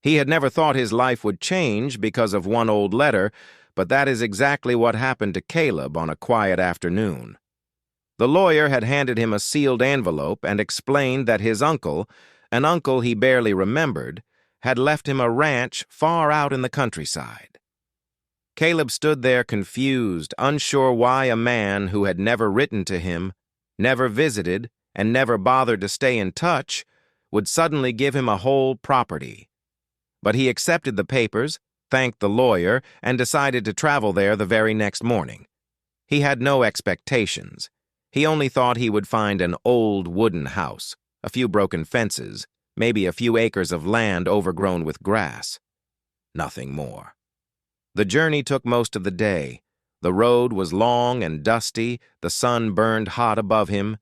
He had never thought his life would change because of one old letter, but that is exactly what happened to Caleb on a quiet afternoon. The lawyer had handed him a sealed envelope and explained that his uncle, an uncle he barely remembered, had left him a ranch far out in the countryside. Caleb stood there confused, unsure why a man who had never written to him, never visited, and never bothered to stay in touch would suddenly give him a whole property. But he accepted the papers, thanked the lawyer, and decided to travel there the very next morning. He had no expectations. He only thought he would find an old wooden house, a few broken fences, maybe a few acres of land overgrown with grass. Nothing more. The journey took most of the day. The road was long and dusty, the sun burned hot above him,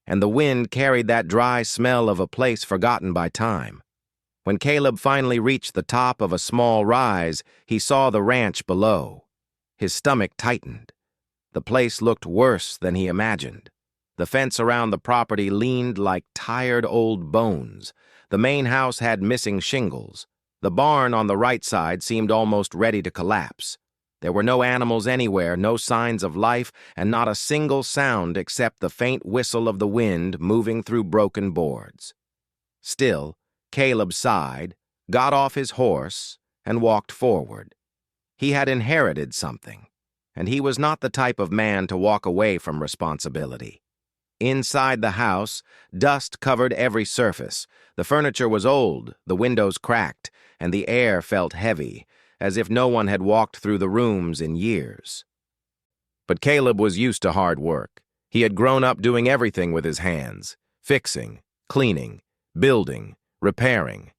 and the wind carried that dry smell of a place forgotten by time. When Caleb finally reached the top of a small rise, he saw the ranch below. His stomach tightened. The place looked worse than he imagined. The fence around the property leaned like tired old bones. The main house had missing shingles. The barn on the right side seemed almost ready to collapse. There were no animals anywhere, no signs of life, and not a single sound except the faint whistle of the wind moving through broken boards. Still, Caleb sighed, got off his horse, and walked forward. He had inherited something, and he was not the type of man to walk away from responsibility. Inside the house, dust covered every surface. The furniture was old, the windows cracked, and the air felt heavy, as if no one had walked through the rooms in years. But Caleb was used to hard work. He had grown up doing everything with his hands, fixing, cleaning, building, repairing,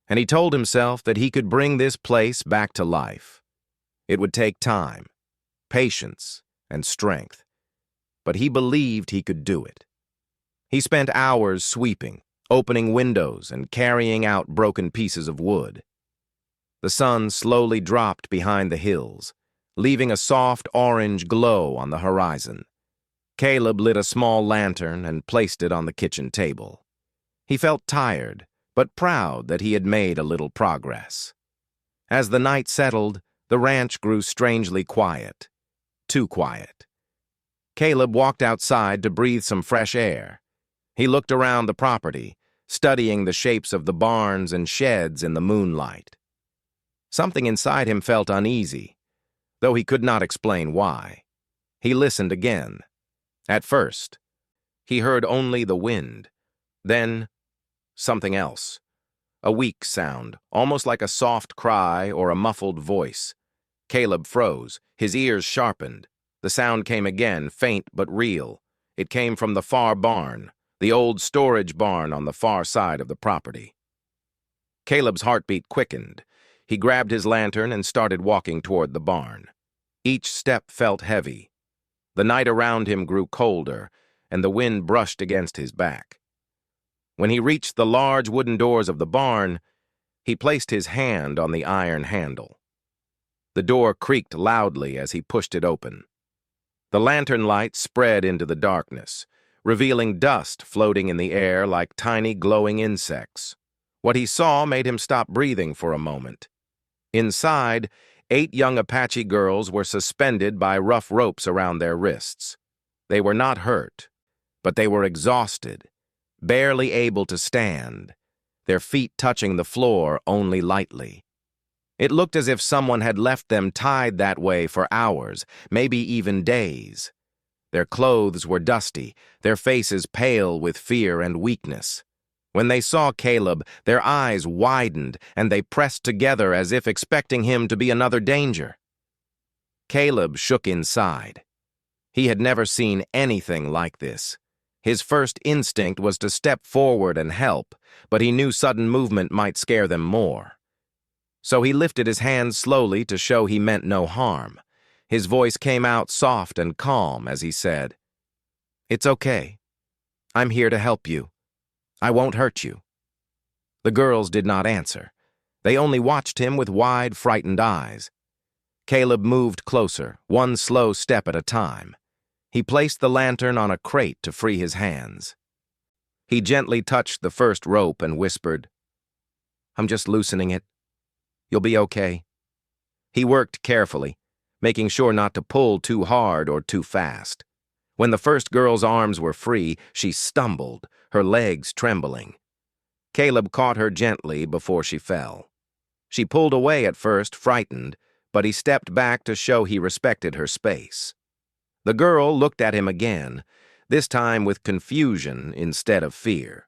and he told himself that he could bring this place back to life. It would take time, patience, and strength, but he believed he could do it. He spent hours sweeping, opening windows, and carrying out broken pieces of wood. The sun slowly dropped behind the hills, leaving a soft orange glow on the horizon. Caleb lit a small lantern and placed it on the kitchen table. He felt tired, but proud that he had made a little progress. As the night settled, the ranch grew strangely quiet. Too quiet. Caleb walked outside to breathe some fresh air. He looked around the property, studying the shapes of the barns and sheds in the moonlight. Something inside him felt uneasy, though he could not explain why. He listened again. At first, he heard only the wind. Then, something else. A weak sound, almost like a soft cry or a muffled voice. Caleb froze, his ears sharpened. The sound came again, faint but real. It came from the far barn, the old storage barn on the far side of the property. Caleb's heartbeat quickened. He grabbed his lantern and started walking toward the barn. Each step felt heavy. The night around him grew colder, and the wind brushed against his back. When he reached the large wooden doors of the barn, he placed his hand on the iron handle. The door creaked loudly as he pushed it open. The lantern light spread into the darkness, revealing dust floating in the air like tiny glowing insects. What he saw made him stop breathing for a moment. Inside, 8 young Apache girls were suspended by rough ropes around their wrists. They were not hurt, but they were exhausted, barely able to stand, their feet touching the floor only lightly. It looked as if someone had left them tied that way for hours, maybe even days. Their clothes were dusty, their faces pale with fear and weakness. When they saw Caleb, their eyes widened and they pressed together as if expecting him to be another danger. Caleb shook inside. He had never seen anything like this. His first instinct was to step forward and help, but he knew sudden movement might scare them more. So he lifted his hands slowly to show he meant no harm. His voice came out soft and calm as he said, "It's okay. I'm here to help you. I won't hurt you." The girls did not answer. They only watched him with wide, frightened eyes. Caleb moved closer, one slow step at a time. He placed the lantern on a crate to free his hands. He gently touched the first rope and whispered, I'm just loosening it. You'll be okay." He worked carefully, making sure not to pull too hard or too fast. When the first girl's arms were free, she stumbled, her legs trembling. Caleb caught her gently before she fell. She pulled away at first, frightened, but he stepped back to show he respected her space. The girl looked at him again, this time with confusion instead of fear.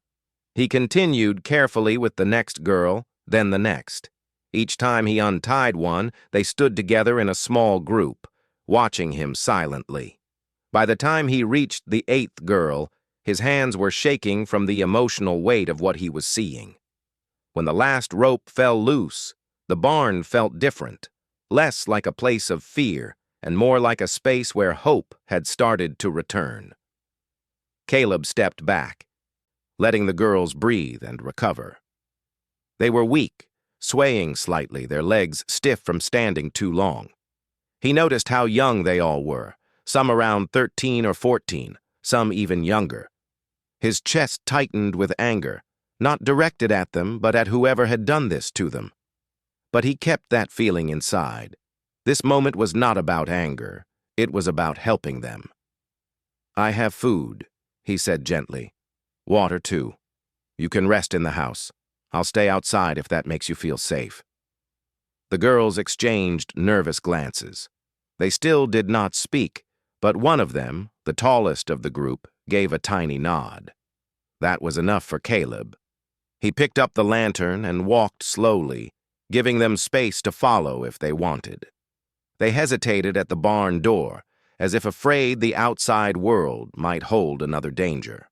He continued carefully with the next girl, then the next. Each time he untied one, they stood together in a small group, watching him silently. By the time he reached the 8th girl, his hands were shaking from the emotional weight of what he was seeing. When the last rope fell loose, the barn felt different, less like a place of fear and more like a space where hope had started to return. Caleb stepped back, letting the girls breathe and recover. They were weak, swaying slightly, their legs stiff from standing too long. He noticed how young they all were, some around 13 or 14, some even younger. His chest tightened with anger, not directed at them, but at whoever had done this to them. But he kept that feeling inside. This moment was not about anger. It was about helping them. "I have food," he said gently. "Water, too. You can rest in the house. I'll stay outside if that makes you feel safe." The girls exchanged nervous glances. They still did not speak, but one of them, the tallest of the group, gave a tiny nod. That was enough for Caleb. He picked up the lantern and walked slowly, giving them space to follow if they wanted. They hesitated at the barn door, as if afraid the outside world might hold another danger.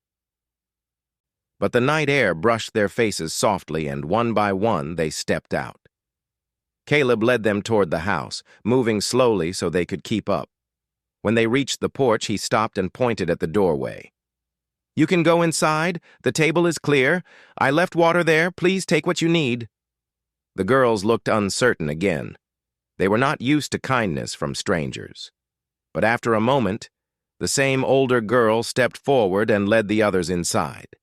But the night air brushed their faces softly, and one by one they stepped out. Caleb led them toward the house, moving slowly so they could keep up. When they reached the porch, he stopped and pointed at the doorway. "You can go inside. The table is clear. I left water there. Please take what you need." The girls looked uncertain again. They were not used to kindness from strangers. But after a moment, the same older girl stepped forward and led the others inside.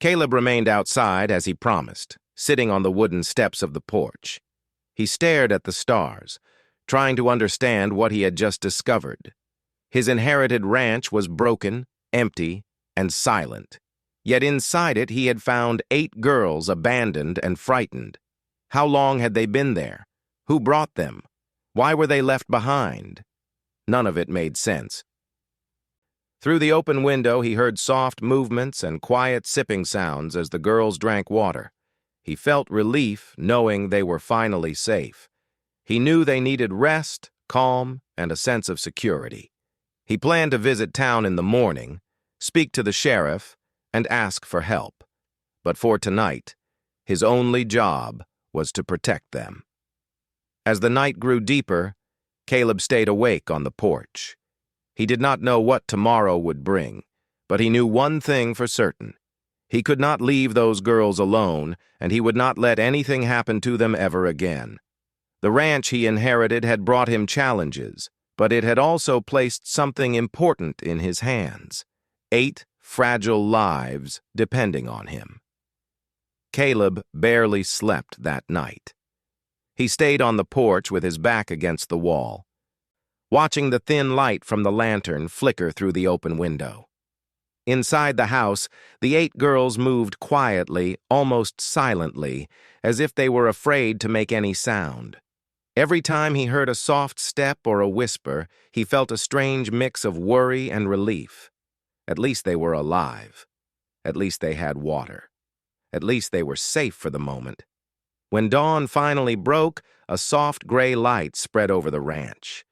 Caleb remained outside as he promised, sitting on the wooden steps of the porch. He stared at the stars, trying to understand what he had just discovered. His inherited ranch was broken, empty, and silent. Yet inside it he had found 8 girls abandoned and frightened. How long had they been there? Who brought them? Why were they left behind? None of it made sense. Through the open window, he heard soft movements and quiet sipping sounds as the girls drank water. He felt relief knowing they were finally safe. He knew they needed rest, calm, and a sense of security. He planned to visit town in the morning, speak to the sheriff, and ask for help. But for tonight, his only job was to protect them. As the night grew deeper, Caleb stayed awake on the porch. He did not know what tomorrow would bring, but he knew one thing for certain. He could not leave those girls alone, and he would not let anything happen to them ever again. The ranch he inherited had brought him challenges, but it had also placed something important in his hands. 8 fragile lives depending on him. Caleb barely slept that night. He stayed on the porch with his back against the wall, watching the thin light from the lantern flicker through the open window. Inside the house, the 8 girls moved quietly, almost silently, as if they were afraid to make any sound. Every time he heard a soft step or a whisper, he felt a strange mix of worry and relief. At least they were alive. At least they had water. At least they were safe for the moment. When dawn finally broke, a soft gray light spread over the ranch.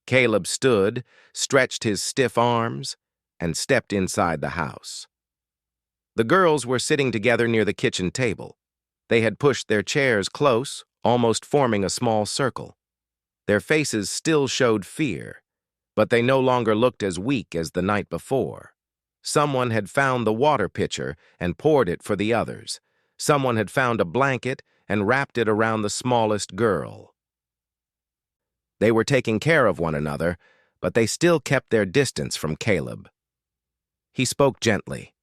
Caleb stood, stretched his stiff arms, and stepped inside the house. The girls were sitting together near the kitchen table. They had pushed their chairs close, almost forming a small circle. Their faces still showed fear, but they no longer looked as weak as the night before. Someone had found the water pitcher and poured it for the others. Someone had found a blanket and wrapped it around the smallest girl. They were taking care of one another, but they still kept their distance from Caleb. He spoke gently.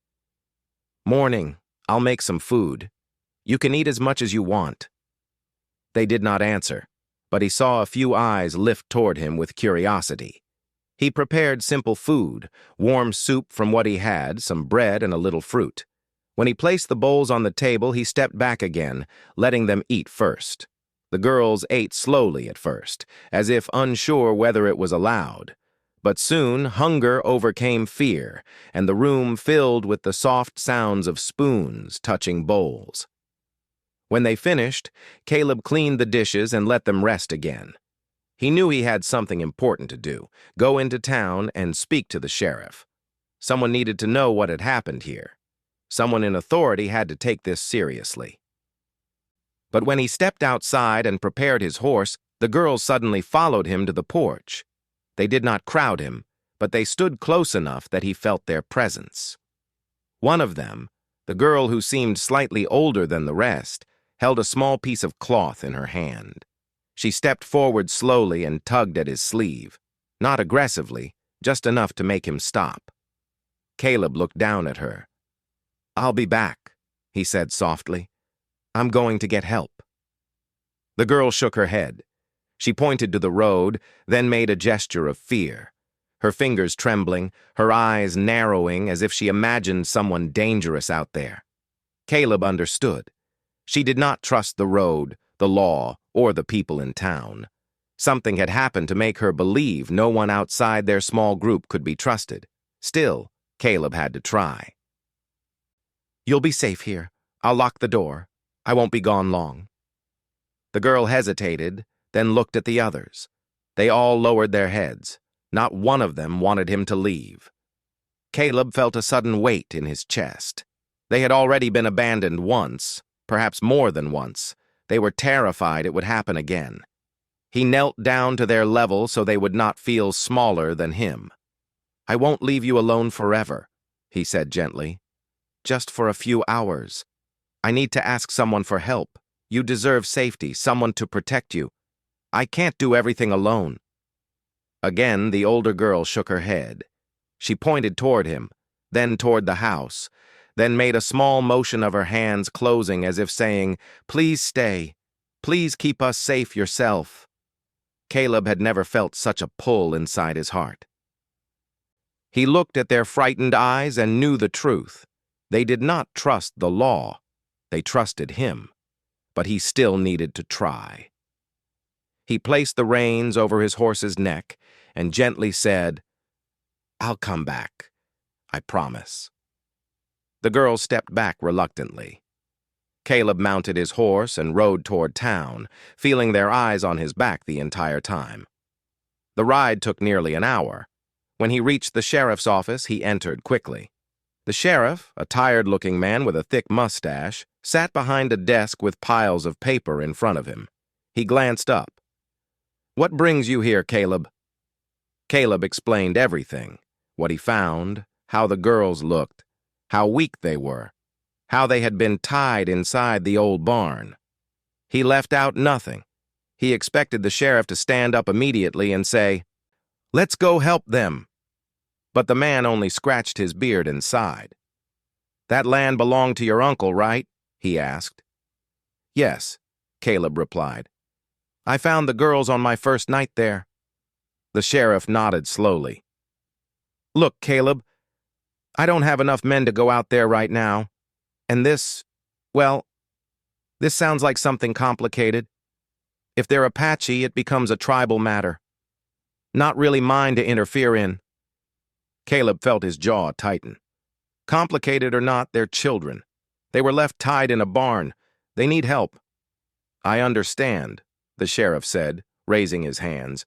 "Morning, I'll make some food. You can eat as much as you want." They did not answer, but he saw a few eyes lift toward him with curiosity. He prepared simple food, warm soup from what he had, some bread and a little fruit. When he placed the bowls on the table, he stepped back again, letting them eat first. The girls ate slowly at first, as if unsure whether it was allowed. But soon hunger overcame fear, and the room filled with the soft sounds of spoons touching bowls. When they finished, Caleb cleaned the dishes and let them rest again. He knew he had something important to do, go into town and speak to the sheriff. Someone needed to know what had happened here. Someone in authority had to take this seriously. But when he stepped outside and prepared his horse, the girls suddenly followed him to the porch. They did not crowd him, but they stood close enough that he felt their presence. One of them, the girl who seemed slightly older than the rest, held a small piece of cloth in her hand. She stepped forward slowly and tugged at his sleeve, not aggressively, just enough to make him stop. Caleb looked down at her. "I'll be back," he said softly. "I'm going to get help." The girl shook her head. She pointed to the road, then made a gesture of fear, her fingers trembling, her eyes narrowing as if she imagined someone dangerous out there. Caleb understood. She did not trust the road, the law, or the people in town. Something had happened to make her believe no one outside their small group could be trusted. Still, Caleb had to try. "You'll be safe here. I'll lock the door. I won't be gone long." The girl hesitated, then looked at the others. They all lowered their heads. Not one of them wanted him to leave. Caleb felt a sudden weight in his chest. They had already been abandoned once, perhaps more than once. They were terrified it would happen again. He knelt down to their level so they would not feel smaller than him. "I won't leave you alone forever," he said gently. "Just for a few hours. I need to ask someone for help. You deserve safety, someone to protect you. I can't do everything alone." Again, the older girl shook her head. She pointed toward him, then toward the house, then made a small motion of her hands closing as if saying, "Please stay. Please keep us safe yourself." Caleb had never felt such a pull inside his heart. He looked at their frightened eyes and knew the truth. They did not trust the law. They trusted him. But he still needed to try. He placed the reins over his horse's neck and gently said, "I'll come back. I promise." The girl stepped back reluctantly. Caleb mounted his horse and rode toward town, feeling their eyes on his back the entire time. The ride took nearly an hour. When he reached the sheriff's office, he entered quickly. The sheriff, a tired-looking man with a thick mustache, sat behind a desk with piles of paper in front of him. He glanced up. "What brings you here, Caleb?" Caleb explained everything, what he found, how the girls looked, how weak they were, how they had been tied inside the old barn. He left out nothing. He expected the sheriff to stand up immediately and say, "Let's go help them." But the man only scratched his beard and sighed. "That land belonged to your uncle, right?" he asked. "Yes," Caleb replied. "I found the girls on my first night there." The sheriff nodded slowly. "Look, Caleb, I don't have enough men to go out there right now. And this sounds like something complicated. If they're Apache, it becomes a tribal matter. Not really mine to interfere in." Caleb felt his jaw tighten. Complicated or not, they're children. They were left tied in a barn. They need help. "I understand," the sheriff said, raising his hands.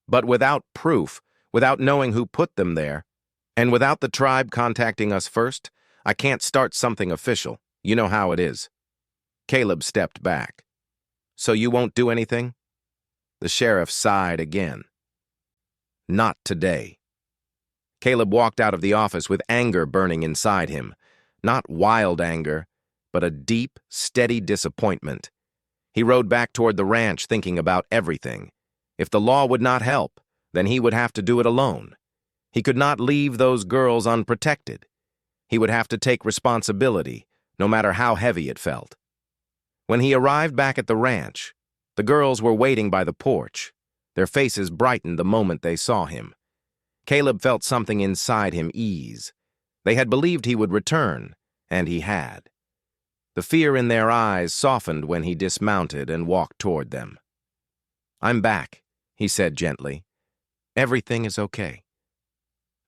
"But without proof, without knowing who put them there, and without the tribe contacting us first, I can't start something official. You know how it is." Caleb stepped back. "So you won't do anything?" The sheriff sighed again. "Not today." Caleb walked out of the office with anger burning inside him. Not wild anger, but a deep, steady disappointment. He rode back toward the ranch thinking about everything. If the law would not help, then he would have to do it alone. He could not leave those girls unprotected. He would have to take responsibility, no matter how heavy it felt. When he arrived back at the ranch, the girls were waiting by the porch. Their faces brightened the moment they saw him. Caleb felt something inside him ease. They had believed he would return, and he had. The fear in their eyes softened when he dismounted and walked toward them. "I'm back," he said gently. "Everything is okay."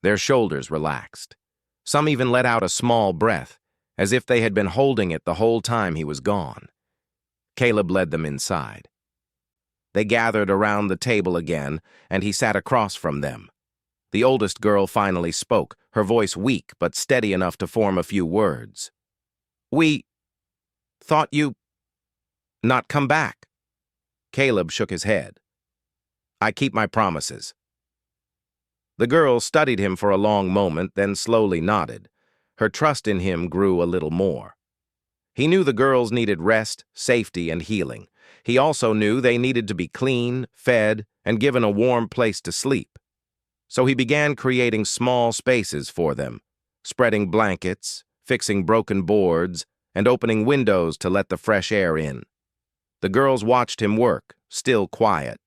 Their shoulders relaxed. Some even let out a small breath, as if they had been holding it the whole time he was gone. Caleb led them inside. They gathered around the table again, and he sat across from them. The oldest girl finally spoke, her voice weak but steady enough to form a few words. "We thought you not come back." Caleb shook his head. "I keep my promises." The girl studied him for a long moment, then slowly nodded. Her trust in him grew a little more. He knew the girls needed rest, safety, and healing. He also knew they needed to be clean, fed, and given a warm place to sleep. So he began creating small spaces for them, spreading blankets, fixing broken boards, and opening windows to let the fresh air in. The girls watched him work, still quiet,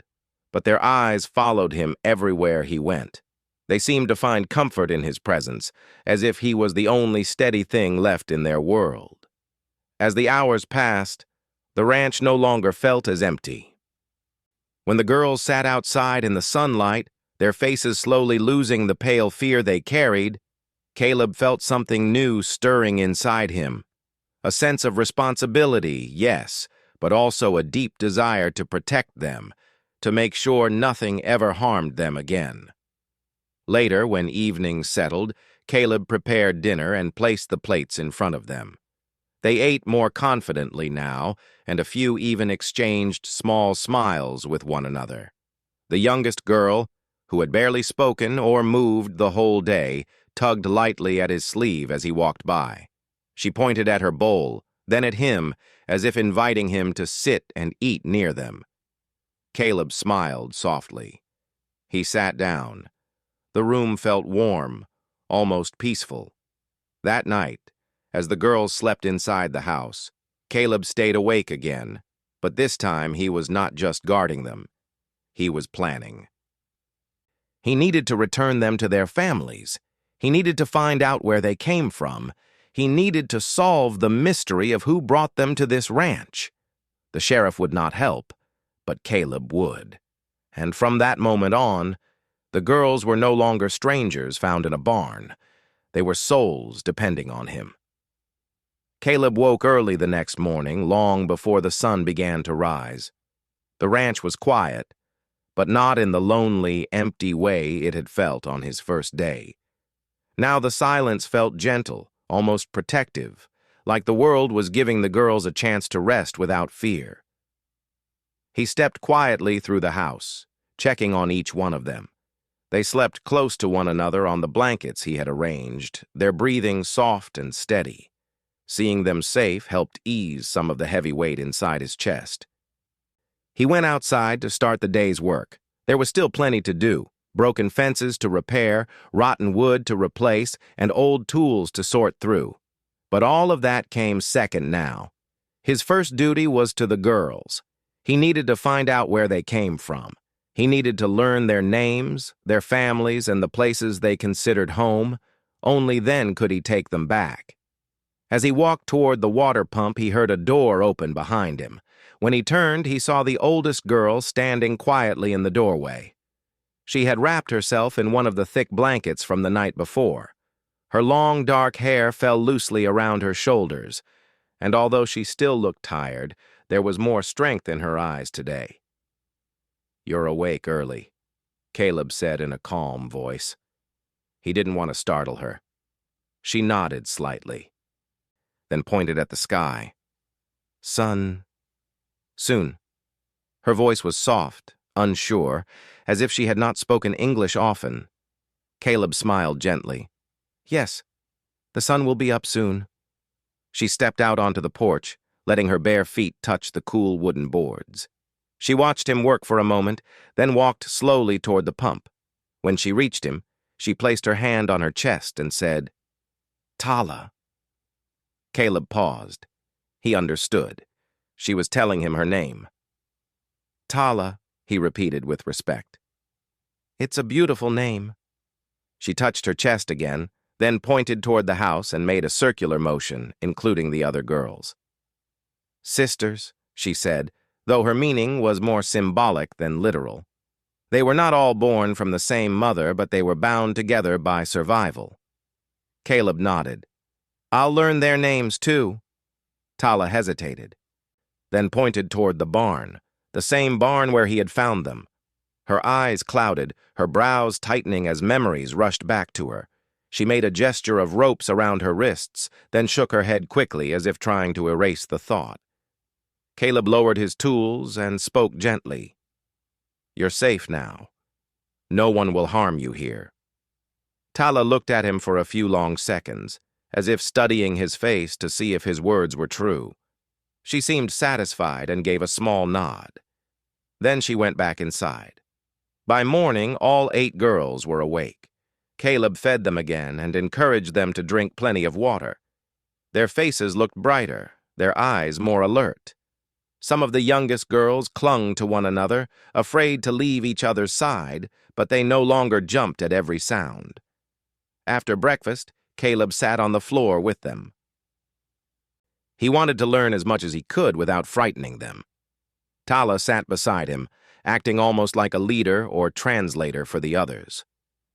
but their eyes followed him everywhere he went. They seemed to find comfort in his presence, as if he was the only steady thing left in their world. As the hours passed, the ranch no longer felt as empty. When the girls sat outside in the sunlight, their faces slowly losing the pale fear they carried, Caleb felt something new stirring inside him. A sense of responsibility, yes, but also a deep desire to protect them, to make sure nothing ever harmed them again. Later, when evening settled, Caleb prepared dinner and placed the plates in front of them. They ate more confidently now, and a few even exchanged small smiles with one another. The youngest girl, who had barely spoken or moved the whole day, tugged lightly at his sleeve as he walked by. She pointed at her bowl, then at him, as if inviting him to sit and eat near them. Caleb smiled softly. He sat down. The room felt warm, almost peaceful. That night, as the girls slept inside the house, Caleb stayed awake again, but this time he was not just guarding them. He was planning. He needed to return them to their families. He needed to find out where they came from. He needed to solve the mystery of who brought them to this ranch. The sheriff would not help, but Caleb would. And from that moment on, the girls were no longer strangers found in a barn. They were souls depending on him. Caleb woke early the next morning, long before the sun began to rise. The ranch was quiet, but not in the lonely, empty way it had felt on his first day. Now the silence felt gentle, almost protective, like the world was giving the girls a chance to rest without fear. He stepped quietly through the house, checking on each one of them. They slept close to one another on the blankets he had arranged, their breathing soft and steady. Seeing them safe helped ease some of the heavy weight inside his chest. He went outside to start the day's work. There was still plenty to do. Broken fences to repair, rotten wood to replace, and old tools to sort through. But all of that came second now. His first duty was to the girls. He needed to find out where they came from. He needed to learn their names, their families, and the places they considered home. Only then could he take them back. As he walked toward the water pump, he heard a door open behind him. When he turned, he saw the oldest girl standing quietly in the doorway. She had wrapped herself in one of the thick blankets from the night before. Her long, dark hair fell loosely around her shoulders, and although she still looked tired, there was more strength in her eyes today. "You're awake early," Caleb said in a calm voice. He didn't want to startle her. She nodded slightly, then pointed at the sky. "Sun, soon." Her voice was soft, unsure, as if she had not spoken English often. Caleb smiled gently. "Yes, the sun will be up soon." She stepped out onto the porch, letting her bare feet touch the cool wooden boards. She watched him work for a moment, then walked slowly toward the pump. When she reached him, she placed her hand on her chest and said, "Tala." Caleb paused. He understood. She was telling him her name. Tala, he repeated with respect. It's a beautiful name. She touched her chest again, then pointed toward the house and made a circular motion, including the other girls. Sisters, she said, though her meaning was more symbolic than literal. They were not all born from the same mother, but they were bound together by survival. Caleb nodded. I'll learn their names too. Tala hesitated, then pointed toward the barn, the same barn where he had found them. Her eyes clouded, her brows tightening as memories rushed back to her. She made a gesture of ropes around her wrists, then shook her head quickly as if trying to erase the thought. Caleb lowered his tools and spoke gently. You're safe now. No one will harm you here. Tala looked at him for a few long seconds, as if studying his face to see if his words were true. She seemed satisfied and gave a small nod. Then she went back inside. By morning, all 8 girls were awake. Caleb fed them again and encouraged them to drink plenty of water. Their faces looked brighter, their eyes more alert. Some of the youngest girls clung to one another, afraid to leave each other's side, but they no longer jumped at every sound. After breakfast, Caleb sat on the floor with them. He wanted to learn as much as he could without frightening them. Tala sat beside him, acting almost like a leader or translator for the others.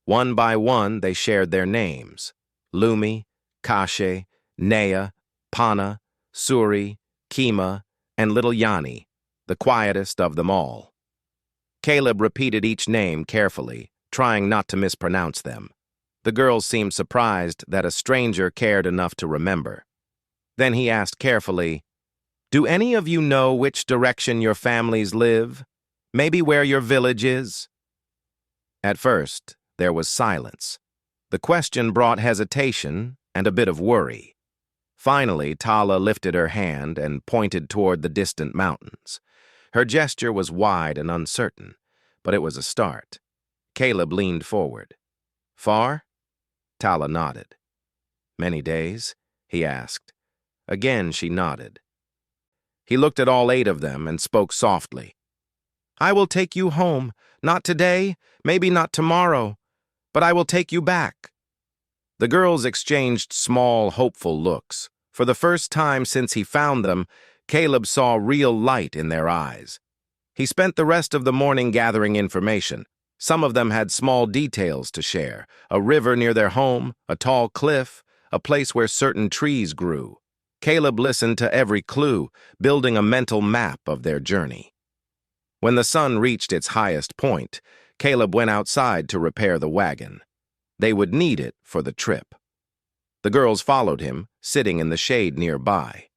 One by one, they shared their names: Lumi, Kashe, Nea, Pana, Suri, Kima, and little Yanni, the quietest of them all. Caleb repeated each name carefully, trying not to mispronounce them. The girls seemed surprised that a stranger cared enough to remember. Then he asked carefully, Do any of you know which direction your families live? Maybe where your village is? At first, there was silence. The question brought hesitation and a bit of worry. Finally, Tala lifted her hand and pointed toward the distant mountains. Her gesture was wide and uncertain, but it was a start. Caleb leaned forward. Far? Tala nodded. Many days? He asked. Again, she nodded. He looked at all 8 of them and spoke softly. I will take you home. Not today, maybe not tomorrow, but I will take you back. The girls exchanged small, hopeful looks. For the first time since he found them, Caleb saw real light in their eyes. He spent the rest of the morning gathering information. Some of them had small details to share: a river near their home, a tall cliff, a place where certain trees grew. Caleb listened to every clue, building a mental map of their journey. When the sun reached its highest point, Caleb went outside to repair the wagon. They would need it for the trip. The girls followed him, sitting in the shade nearby.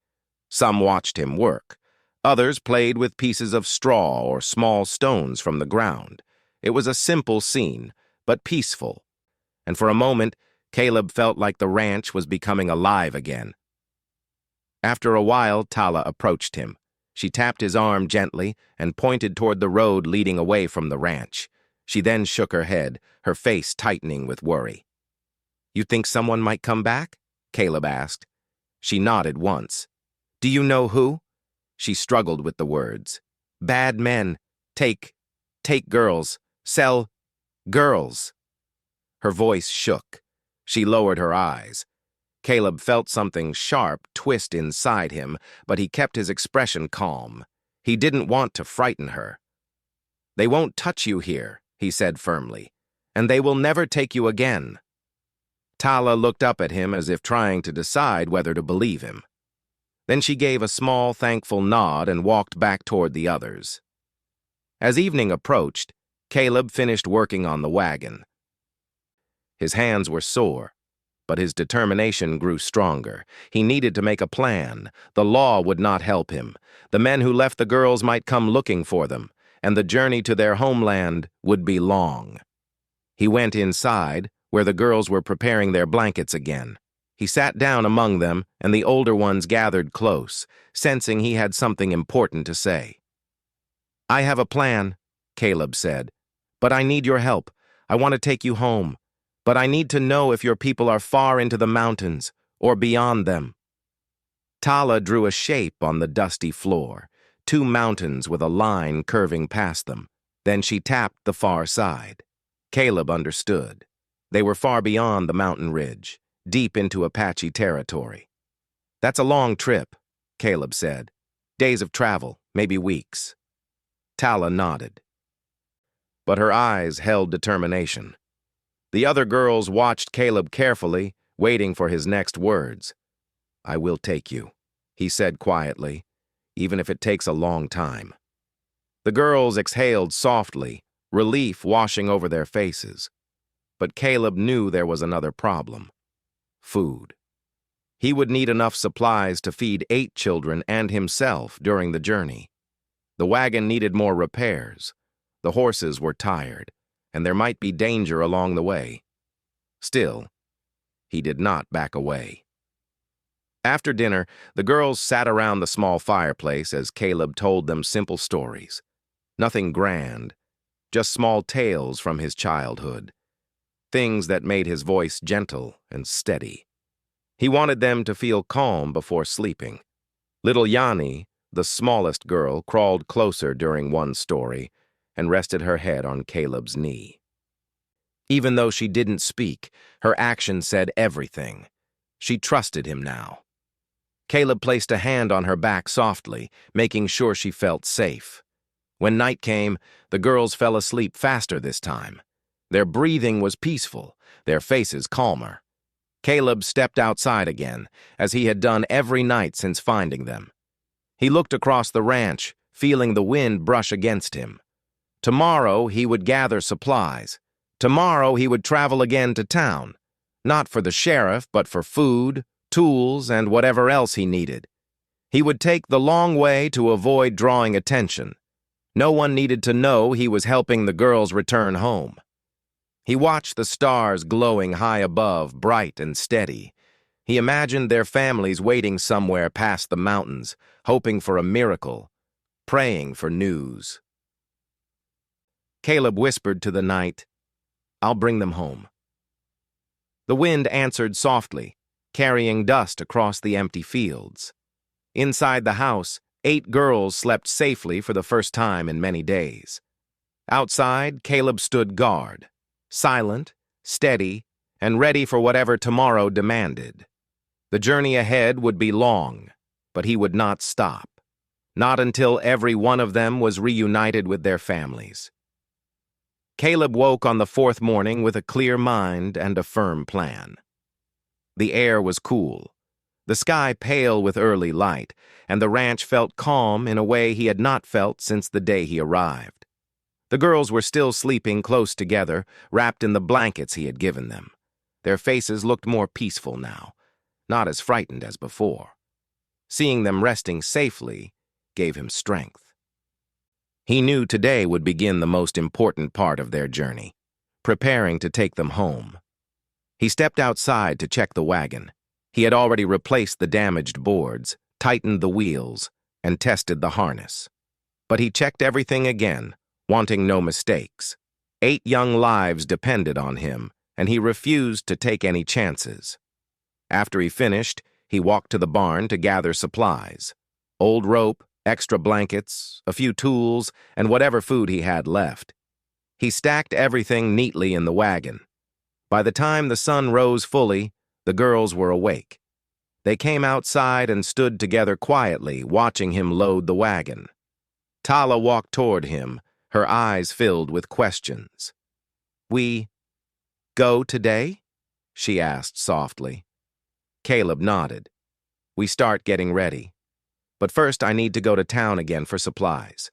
Some watched him work. Others played with pieces of straw or small stones from the ground. It was a simple scene, but peaceful. And for a moment, Caleb felt like the ranch was becoming alive again. After a while, Tala approached him. She tapped his arm gently and pointed toward the road leading away from the ranch. She then shook her head, her face tightening with worry. You think someone might come back? Caleb asked. She nodded once. Do you know who? She struggled with the words. Bad men. Take girls. Sell girls. Her voice shook. She lowered her eyes. Caleb felt something sharp twist inside him, but he kept his expression calm. He didn't want to frighten her. They won't touch you here, he said firmly, and they will never take you again. Tala looked up at him as if trying to decide whether to believe him. Then she gave a small, thankful nod and walked back toward the others. As evening approached, Caleb finished working on the wagon. His hands were sore, but his determination grew stronger. He needed to make a plan. The law would not help him. The men who left the girls might come looking for them, and the journey to their homeland would be long. He went inside, where the girls were preparing their blankets again. He sat down among them, and the older ones gathered close, sensing he had something important to say. I have a plan, Caleb said, but I need your help. I want to take you home. But I need to know if your people are far into the mountains or beyond them. Tala drew a shape on the dusty floor, two mountains with a line curving past them. Then she tapped the far side. Caleb understood. They were far beyond the mountain ridge, deep into Apache territory. "That's a long trip," Caleb said. "Days of travel, maybe weeks." Tala nodded. But her eyes held determination. The other girls watched Caleb carefully, waiting for his next words. "I will take you," he said quietly, "even if it takes a long time." The girls exhaled softly, relief washing over their faces. But Caleb knew there was another problem: food. He would need enough supplies to feed 8 children and himself during the journey. The wagon needed more repairs. The horses were tired, and there might be danger along the way. Still, he did not back away. After dinner, the girls sat around the small fireplace as Caleb told them simple stories. Nothing grand, just small tales from his childhood. Things that made his voice gentle and steady. He wanted them to feel calm before sleeping. Little Yanni, the smallest girl, crawled closer during one story and rested her head on Caleb's knee. Even though she didn't speak, her action said everything. She trusted him now. Caleb placed a hand on her back softly, making sure she felt safe. When night came, the girls fell asleep faster this time. Their breathing was peaceful, their faces calmer. Caleb stepped outside again, as he had done every night since finding them. He looked across the ranch, feeling the wind brush against him. Tomorrow he would gather supplies. Tomorrow he would travel again to town, not for the sheriff, but for food, tools, and whatever else he needed. He would take the long way to avoid drawing attention. No one needed to know he was helping the girls return home. He watched the stars glowing high above, bright and steady. He imagined their families waiting somewhere past the mountains, hoping for a miracle, praying for news. Caleb whispered to the night, "I'll bring them home." The wind answered softly, carrying dust across the empty fields. Inside the house, 8 girls slept safely for the first time in many days. Outside, Caleb stood guard, silent, steady, and ready for whatever tomorrow demanded. The journey ahead would be long, but he would not stop. Not until every one of them was reunited with their families. Caleb woke on the 4th morning with a clear mind and a firm plan. The air was cool, the sky pale with early light, and the ranch felt calm in a way he had not felt since the day he arrived. The girls were still sleeping close together, wrapped in the blankets he had given them. Their faces looked more peaceful now, not as frightened as before. Seeing them resting safely gave him strength. He knew today would begin the most important part of their journey, preparing to take them home. He stepped outside to check the wagon. He had already replaced the damaged boards, tightened the wheels, and tested the harness. But he checked everything again, wanting no mistakes. 8 young lives depended on him, and he refused to take any chances. After he finished, he walked to the barn to gather supplies: old rope, extra blankets, a few tools, and whatever food he had left. He stacked everything neatly in the wagon. By the time the sun rose fully, the girls were awake. They came outside and stood together quietly, watching him load the wagon. Tala walked toward him, her eyes filled with questions. "We go today?" she asked softly. Caleb nodded. "We start getting ready. But first I need to go to town again for supplies.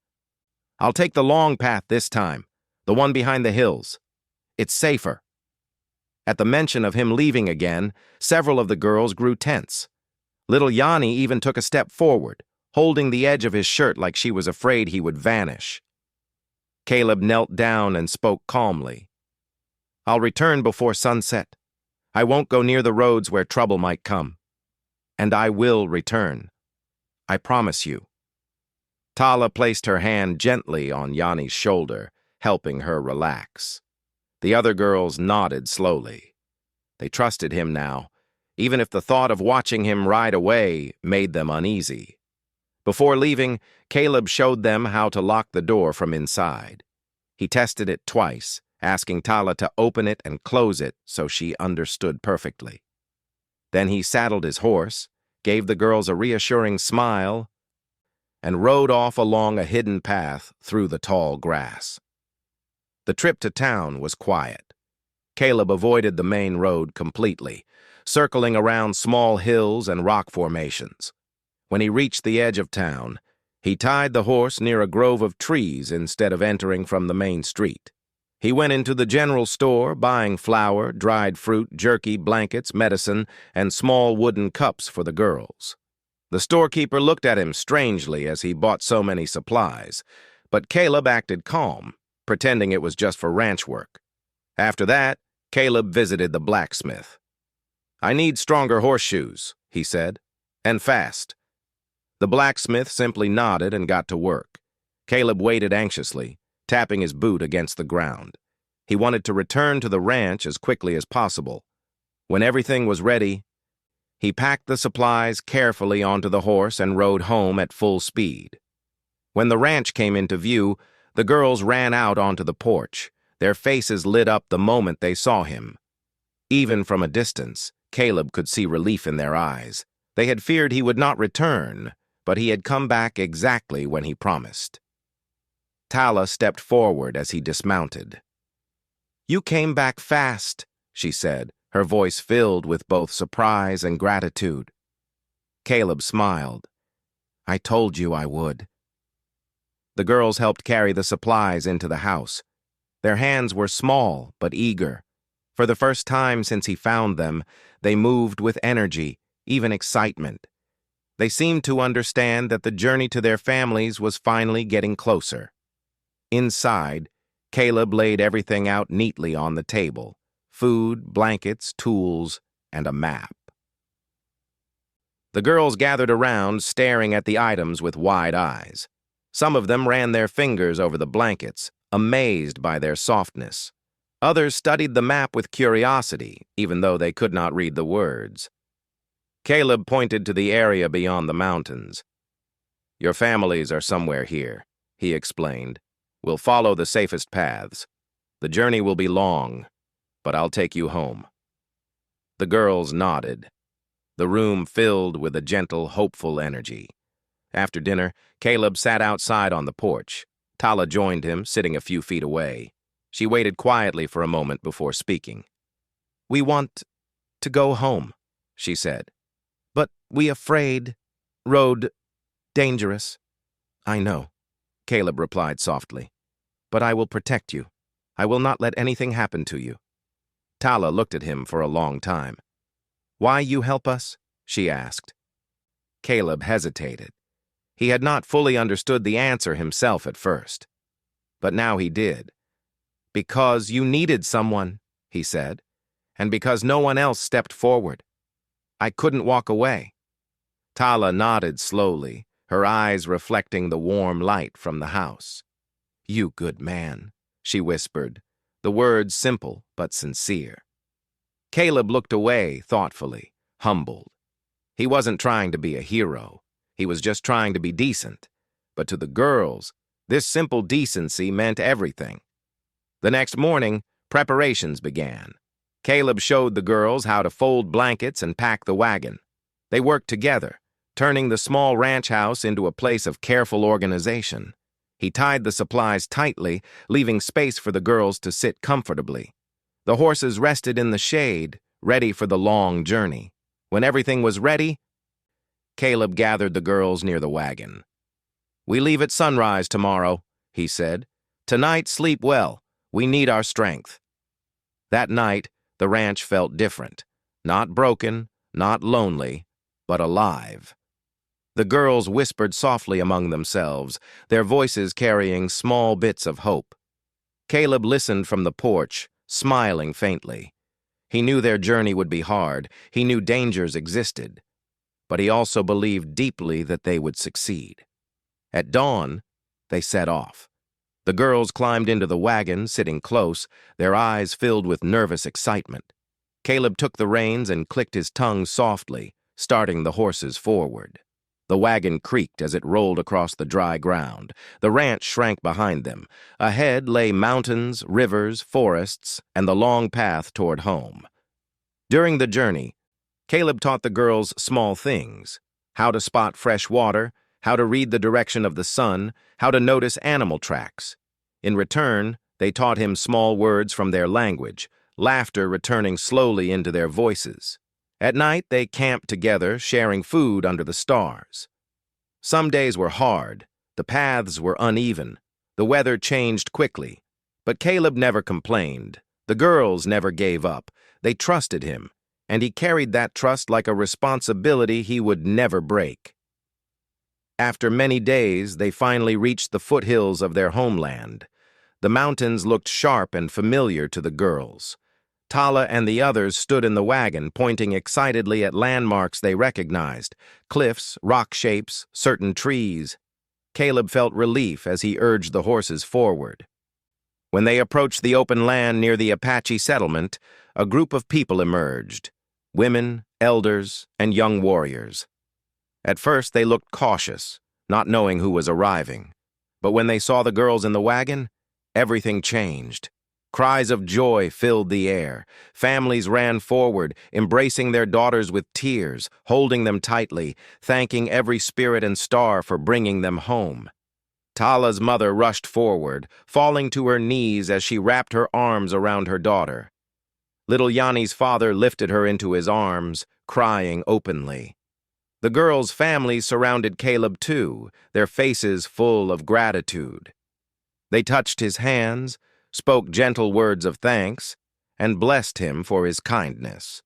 I'll take the long path this time, the one behind the hills. It's safer." At the mention of him leaving again, several of the girls grew tense. Little Yanni even took a step forward, holding the edge of his shirt like she was afraid he would vanish. Caleb knelt down and spoke calmly. "I'll return before sunset. I won't go near the roads where trouble might come. And I will return. I promise you." Tala placed her hand gently on Yanni's shoulder, helping her relax. The other girls nodded slowly. They trusted him now, even if the thought of watching him ride away made them uneasy. Before leaving, Caleb showed them how to lock the door from inside. He tested it twice, asking Tala to open it and close it so she understood perfectly. Then he saddled his horse, gave the girls a reassuring smile, and rode off along a hidden path through the tall grass. The trip to town was quiet. Caleb avoided the main road completely, circling around small hills and rock formations. When he reached the edge of town, he tied the horse near a grove of trees instead of entering from the main street. He went into the general store, buying flour, dried fruit, jerky, blankets, medicine, and small wooden cups for the girls. The storekeeper looked at him strangely as he bought so many supplies, but Caleb acted calm, pretending it was just for ranch work. After that, Caleb visited the blacksmith. "I need stronger horseshoes," he said, "and fast." The blacksmith simply nodded and got to work. Caleb waited anxiously, tapping his boot against the ground. He wanted to return to the ranch as quickly as possible. When everything was ready, he packed the supplies carefully onto the horse and rode home at full speed. When the ranch came into view, the girls ran out onto the porch. Their faces lit up the moment they saw him. Even from a distance, Caleb could see relief in their eyes. They had feared he would not return, but he had come back exactly when he promised. Tala stepped forward as he dismounted. "You came back fast," she said, her voice filled with both surprise and gratitude. Caleb smiled. "I told you I would." The girls helped carry the supplies into the house. Their hands were small but eager. For the first time since he found them, they moved with energy, even excitement. They seemed to understand that the journey to their families was finally getting closer. Inside, Caleb laid everything out neatly on the table: food, blankets, tools, and a map. The girls gathered around, staring at the items with wide eyes. Some of them ran their fingers over the blankets, amazed by their softness. Others studied the map with curiosity, even though they could not read the words. Caleb pointed to the area beyond the mountains. "Your families are somewhere here," he explained. "We'll follow the safest paths. The journey will be long, but I'll take you home." The girls nodded. The room filled with a gentle, hopeful energy. After dinner, Caleb sat outside on the porch. Tala joined him, sitting a few feet away. She waited quietly for a moment before speaking. "We want to go home," she said. "But we afraid. Road dangerous." "I know," Caleb replied softly. "But I will protect you. I will not let anything happen to you." Tala looked at him for a long time. "Why you help us?" she asked. Caleb hesitated. He had not fully understood the answer himself at first. But now he did. "Because you needed someone," he said, "and because no one else stepped forward. I couldn't walk away." Tala nodded slowly, her eyes reflecting the warm light from the house. "You good man," she whispered, the words simple but sincere. Caleb looked away thoughtfully, humbled. He wasn't trying to be a hero. He was just trying to be decent. But to the girls, this simple decency meant everything. The next morning, preparations began. Caleb showed the girls how to fold blankets and pack the wagon. They worked together, turning the small ranch house into a place of careful organization. He tied the supplies tightly, leaving space for the girls to sit comfortably. The horses rested in the shade, ready for the long journey. When everything was ready, Caleb gathered the girls near the wagon. "We leave at sunrise tomorrow," he said. "Tonight, sleep well. We need our strength." That night, the ranch felt different. Not broken, not lonely, but alive. The girls whispered softly among themselves, their voices carrying small bits of hope. Caleb listened from the porch, smiling faintly. He knew their journey would be hard. He knew dangers existed. But he also believed deeply that they would succeed. At dawn, they set off. The girls climbed into the wagon, sitting close, their eyes filled with nervous excitement. Caleb took the reins and clicked his tongue softly, starting the horses forward. The wagon creaked as it rolled across the dry ground. The ranch shrank behind them. Ahead lay mountains, rivers, forests, and the long path toward home. During the journey, Caleb taught the girls small things: how to spot fresh water, how to read the direction of the sun, how to notice animal tracks. In return, they taught him small words from their language, laughter returning slowly into their voices. At night, they camped together, sharing food under the stars. Some days were hard. The paths were uneven. The weather changed quickly. But Caleb never complained. The girls never gave up. They trusted him, and he carried that trust like a responsibility he would never break. After many days, they finally reached the foothills of their homeland. The mountains looked sharp and familiar to the girls. Tala and the others stood in the wagon, pointing excitedly at landmarks they recognized: cliffs, rock shapes, certain trees. Caleb felt relief as he urged the horses forward. When they approached the open land near the Apache settlement, a group of people emerged: women, elders, and young warriors. At first, they looked cautious, not knowing who was arriving. But when they saw the girls in the wagon, everything changed. Cries of joy filled the air. Families ran forward, embracing their daughters with tears, holding them tightly, thanking every spirit and star for bringing them home. Tala's mother rushed forward, falling to her knees as she wrapped her arms around her daughter. Little Yanni's father lifted her into his arms, crying openly. The girls' families surrounded Caleb too, their faces full of gratitude. They touched his hands, spoke gentle words of thanks, and blessed him for his kindness.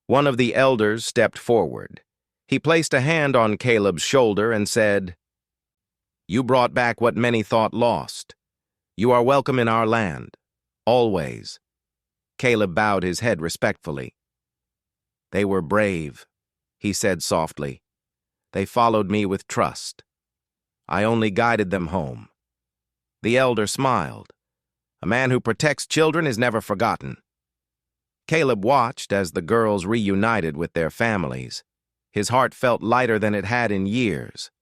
One of the elders stepped forward. He placed a hand on Caleb's shoulder and said, "You brought back what many thought lost. You are welcome in our land, always." Caleb bowed his head respectfully. "They were brave," he said softly. "They followed me with trust. I only guided them home." The elder smiled. "A man who protects children is never forgotten." Caleb watched as the girls reunited with their families. His heart felt lighter than it had in years.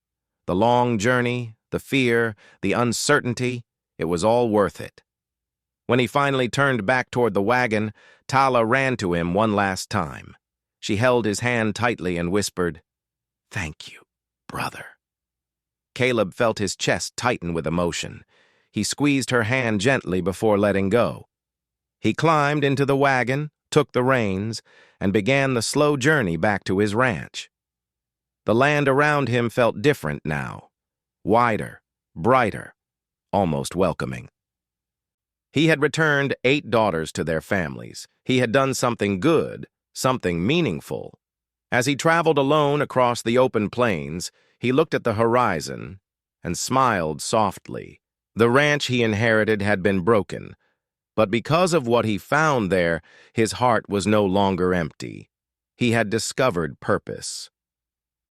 The long journey, the fear, the uncertainty, it was all worth it. When he finally turned back toward the wagon, Tala ran to him one last time. She held his hand tightly and whispered, "Thank you, brother." Caleb felt his chest tighten with emotion. He squeezed her hand gently before letting go. He climbed into the wagon, took the reins, and began the slow journey back to his ranch. The land around him felt different now, wider, brighter, almost welcoming. He had returned 8 daughters to their families. He had done something good, something meaningful. As he traveled alone across the open plains, he looked at the horizon and smiled softly. The ranch he inherited had been broken, but because of what he found there, his heart was no longer empty. He had discovered purpose.